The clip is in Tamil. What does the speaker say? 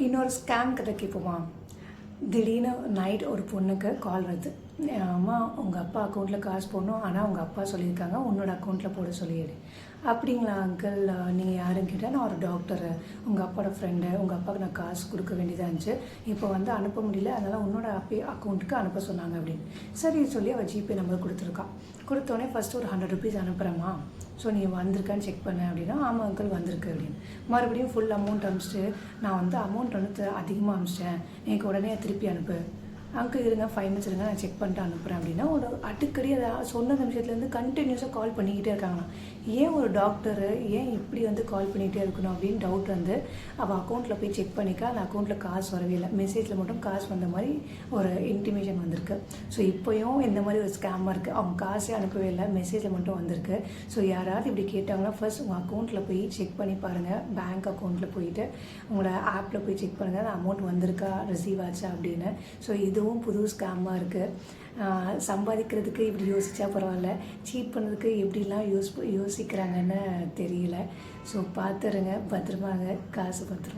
இன்னொரு ஸ்கேம் கதை கேட்போமா? திடீர்னு நைட் ஒரு பொண்ணுக்கு கால் வருது. அம்மா உங்கள் அப்பா அக்கௌண்ட்டில் காசு போடணும், ஆனால் உங்கள் அப்பா சொல்லியிருக்காங்க உன்னோட அக்கௌண்ட்டில் போட சொல்லிடு. அப்படிங்களா அங்கிள், நீங்கள் யாருன்னு கேட்டால் நான் ஒரு டாக்டரு, உங்கள் அப்பாவோட ஃப்ரெண்டு, உங்கள் அப்பாவுக்கு நான் காசு கொடுக்க வேண்டியதாக இருந்துச்சு, இப்போ வந்து அனுப்ப முடியல, அதனால் உன்னோட அக்கௌண்ட்டுக்கு அனுப்ப சொன்னாங்க அப்படின்னு. சரி சொல்லி அவள் ஜிபே நம்பர் கொடுத்துருக்கான். கொடுத்தோடனே ஃபஸ்ட்டு ஒரு 100 ருபீஸ் அனுப்புகிறேம்மா, ஸோ நீ வந்திருக்கான்னு செக் பண்ண அப்படின்னா, ஆமாம் அங்கிள் வந்திருக்கு அப்படின்னு. மறுபடியும் ஃபுல் அமௌண்ட் அனுப்பிச்சிட்டு, நான் வந்து அமௌண்ட் வந்து அதிகமாக அனுப்பிச்சிட்டேன், எனக்கு உடனே திருப்பி அனுப்பு. அங்கிள் இருங்க 5 மினிட்ஸ் இருங்க, நான் செக் பண்ணிட்டு அனுப்புகிறேன் அப்படின்னா, ஒரு அடிக்கடி அதை சொன்ன நிமிஷத்துலேருந்து கண்டினியூஸாக கால் பண்ணிக்கிட்டே இருக்காங்களாம். ஏன் ஒரு டாக்டரு ஏன் இப்படி வந்து கால் பண்ணிகிட்டே இருக்கணும் அப்படின்னு டவுட் வந்து அவள் அக்கௌண்ட்டில் போய் செக் பண்ணிக்க, அந்த அக்கௌண்ட்டில் காசு வரவே இல்லை, மெசேஜில் மட்டும் காசு வந்த மாதிரி ஒரு இன்டிமேஷன் வந்திருக்கு. ஸோ இப்போயும் இந்த மாதிரி ஒரு ஸ்கேமாக இருக்குது. அவங்க காசே அனுப்பவே இல்லை, மெசேஜில் மட்டும் வந்திருக்கு. ஸோ யாராவது இப்படி கேட்டாங்கன்னா ஃபர்ஸ்ட் உங்கள் அக்கௌண்ட்டில் போய் செக் பண்ணி பாருங்கள். பேங்க் அக்கௌண்ட்டில் போயிட்டு உங்களோட ஆப்பில் போய் செக் பண்ணுங்கள், அந்த அமௌண்ட் வந்திருக்கா, ரிசீவ் ஆச்சா அப்படின்னு. ஸோ இதுவும் புது ஸ்கேமாக இருக்குது. சம்பாதிக்கிறதுக்கு இப்படி யோசித்தா பரவாயில்ல, சீட் பண்ணதுக்கு எப்படிலாம் யோசிக்கிறாங்கன்னு தெரியல. ஸோ பார்த்துருங்க, பத்திரமாங்க, காசு பத்திரம்.